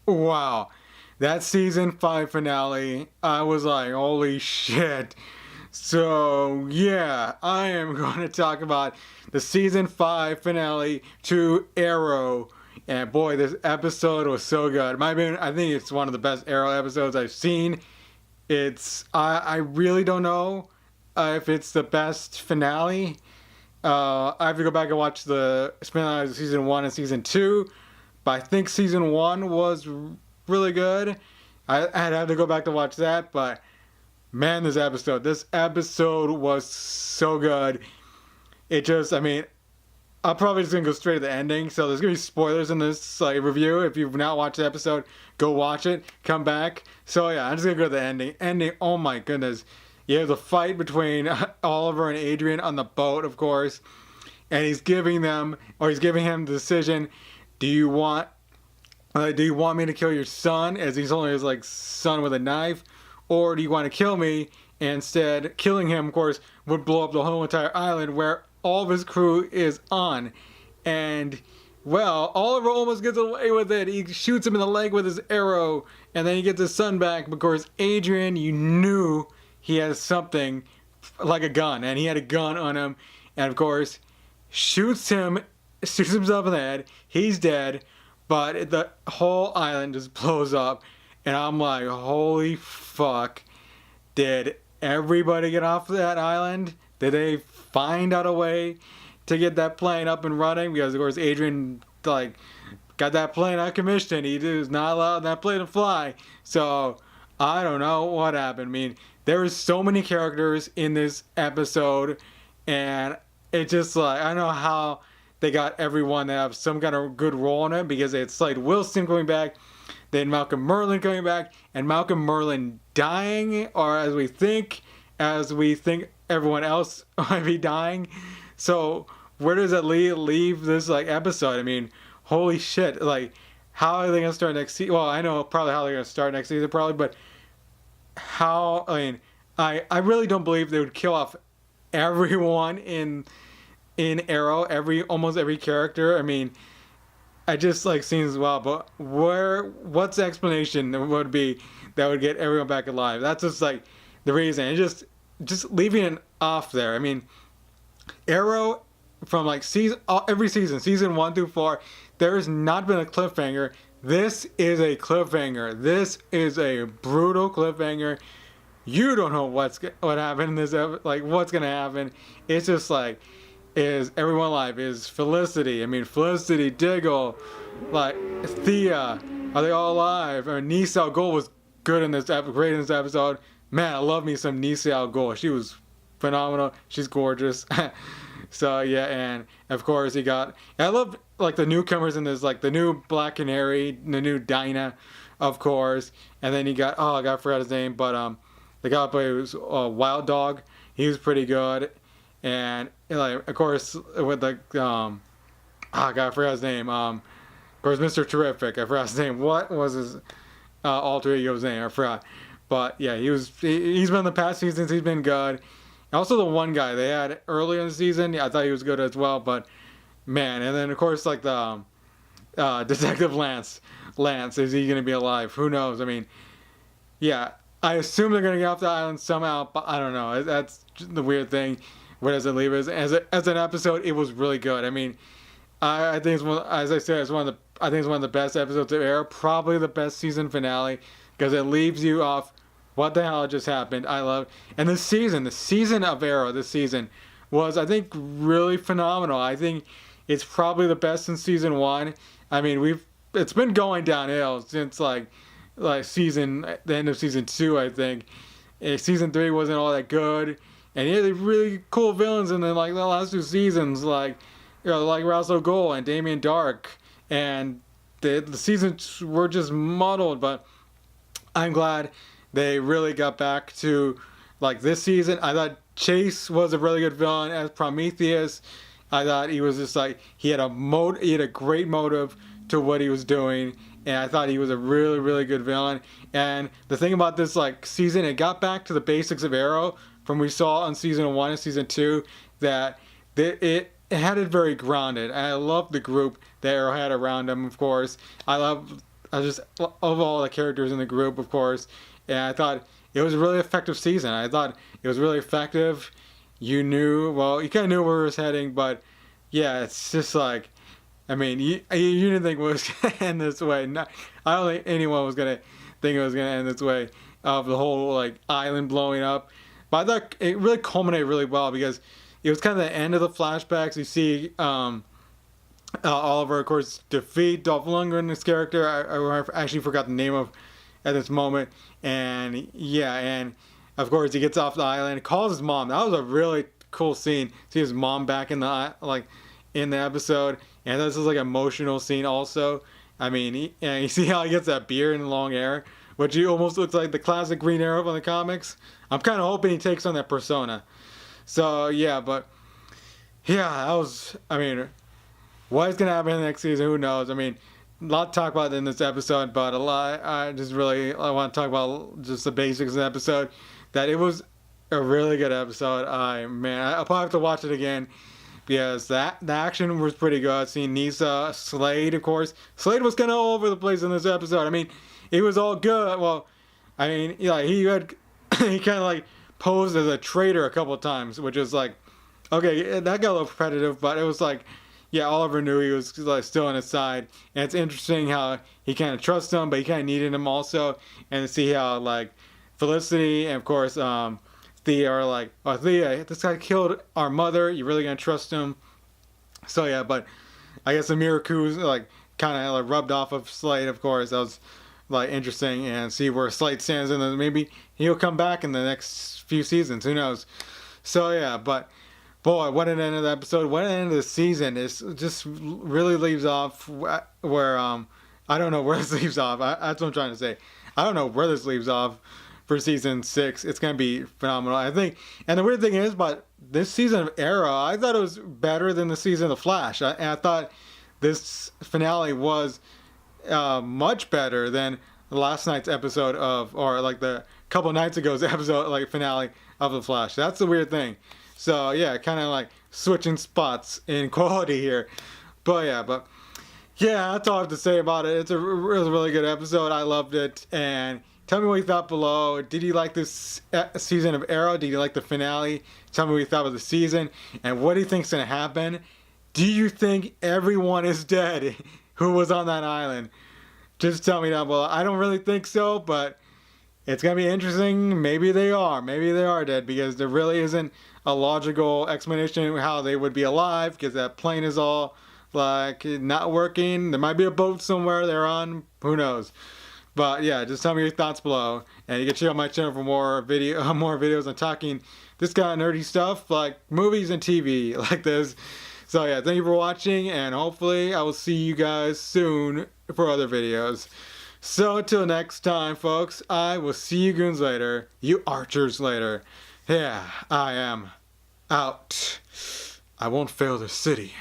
Wow. That season 5 finale, I was like, holy shit. So, yeah, I am going to talk about the season 5 finale to Arrow. And boy, this episode was so good. I think it's one of the best Arrow episodes I've seen. I really don't know if it's the best finale. I have to go back and watch the finale of season 1 and season 2. But I think season 1 was really good. I'd have to go back to watch that, but man, this episode was so good. I'm probably just gonna go straight to the ending. So there's gonna be spoilers in this review. If you've not watched the episode, go watch it. Come back. So yeah, I'm just gonna go to the ending. Ending. Oh my goodness. Yeah, the fight between Oliver and Adrian on the boat, of course, and he's giving him the decision. Do you want do you want me to kill your son, as he's only his son with a knife, or do you want to kill me? And instead, killing him, of course, would blow up the whole entire island where all of his crew is on. And well, Oliver almost gets away with it. He shoots him in the leg with his arrow, and then he gets his son back. Of course, Adrian, you knew he has something like a gun, and he had a gun on him, and of course, shoots himself in the head. He's dead. But the whole island just blows up, and I'm like, holy fuck. Did everybody get off that island? Did they find out a way to get that plane up and running? Because, of course, Adrian, got that plane out of commission. He was not allowed that plane to fly. So, I don't know what happened. I mean, there were so many characters in this episode, and it just, I don't know how they got everyone to have some kind of good role in it, because it's Slade Wilson coming back, then Malcolm Merlyn coming back, and Malcolm Merlyn dying, or as we think everyone else might be dying. So where does that leave this episode? I mean, holy shit! How are they gonna start next season? Well, I know probably how they're gonna start next season, probably, but how? I mean, I really don't believe they would kill off everyone in Arrow, almost every character. I mean, I just seems well, but what's the explanation would be that would get everyone back alive? That's just the reason. And just leaving it off there. I mean, Arrow from every season 1 through 4, there has not been a cliffhanger. This is a cliffhanger. This is a brutal cliffhanger. You don't know what happened in this what's gonna happen. It's just is everyone alive? Is Felicity? I mean, Felicity, Diggle, Thea, are they all alive? I mean, Nisa Al Ghul was great in this episode. Man, I love me some Nisa Al Ghul. She was phenomenal. She's gorgeous. So yeah, and of course I love the newcomers in this, the new Black Canary, the new Dinah, of course, and then I forgot his name, but the guy who plays Wild Dog. He was pretty good. And of course, with I forgot his name. Of course, Mr. Terrific. I forgot his name. What was his alter ego's name? I forgot. But yeah, he's been in the past seasons. He's been good. Also, the one guy they had earlier in the season, I thought he was good as well. But man, and then of course the Detective Lance. Lance, is he gonna be alive? Who knows? I mean, yeah, I assume they're gonna get off the island somehow, but I don't know. That's the weird thing. Where does it leave us? As an episode, it was really good. I mean, I think it's one of the best episodes of Arrow. Probably the best season finale, because it leaves you off. What the hell just happened? And the season of Arrow, this season was, I think, really phenomenal. I think it's probably the best in season 1. I mean, it's been going downhill since the end of season 2. I think season 3 wasn't all that good. And he had really cool villains in the last 2 seasons, like Ra's al Ghul and Damien Dark, and the seasons were just muddled. But I'm glad they really got back to this season. I thought Chase was a really good villain as Prometheus. I thought he was just he had a great motive to what he was doing, and I thought he was a really, really good villain. And the thing about this season, it got back to the basics of Arrow from we saw on season 1 and season 2, that it had it very grounded. And I love the group that Arrow had around him, of course. I just of all the characters in the group, of course. And I thought it was a really effective season. I thought it was really effective. You kind of knew where it was heading, but yeah, it's just like, I mean, you didn't think it was going to end this way. I don't think anyone was going to think it was going to end this way, of the whole, like, island blowing up. But I thought it really culminated really well, because it was kind of the end of the flashbacks. You see Oliver, of course, defeat Dolph Lundgren's character. I actually forgot the name of at this moment. And yeah, and of course he gets off the island, calls his mom. That was a really cool scene. See his mom back in the episode, and this is like an emotional scene also. I mean, and you see how he gets that beard and long hair, which he almost looks like the classic Green Arrow from the comics. I'm kind of hoping he takes on that persona. So yeah, but yeah, that was. I mean, what's gonna happen in the next season? Who knows? I mean, a lot to talk about in this episode, but a lot. I want to talk about just the basics of the episode. That it was a really good episode. I'll probably have to watch it again, because the action was pretty good. Seeing Nisa, Slade, of course. Slade was kind of all over the place in this episode. I mean, it was all good. Well, I mean, yeah, he kind of like posed as a traitor a couple of times, which is like, okay, that got a little repetitive, but it was like, yeah, Oliver knew he was like still on his side, and it's interesting how he kind of trusts him, but he kind of needed him also, and to see how like Felicity and of course Thea are like, oh Thea, this guy killed our mother. You really gonna trust him? So yeah, but I guess the Miracles like kind of like rubbed off of Slade. Of course, that was like interesting, and see where Slade stands, and then maybe he'll come back in the next few seasons. Who knows? So yeah, but. Boy, what an end of the episode! What an end of the season! It just really leaves off where I don't know where this leaves off. That's what I'm trying to say. I don't know where this leaves off for season 6. It's gonna be phenomenal, I think. And the weird thing is, but this season of Arrow, I thought it was better than the season of Flash. And I thought this finale was much better than last night's episode or like the couple nights ago's episode, like finale of the Flash. That's the weird thing. So yeah, kind of like switching spots in quality here, but yeah, that's all I have to say about it. It was a really good episode. I loved it, and tell me what you thought below. Did you like this season of Arrow? Did you like the finale? Tell me what you thought of the season, and what do you think's gonna happen? Do you think everyone is dead who was on that island? Just tell me down below. I don't really think so, but it's gonna be interesting. Maybe they are dead, because there really isn't a logical explanation how they would be alive, because that plane is all like not working. There might be a boat somewhere they're on, who knows. But yeah, just tell me your thoughts below, and you can check out my channel for more videos on talking this kind of nerdy stuff like movies and TV like this. So yeah, thank you for watching, and hopefully I will see you guys soon for other videos. So until next time, folks, I will see you goons later, you archers later. Yeah, I am out. I won't fail the city.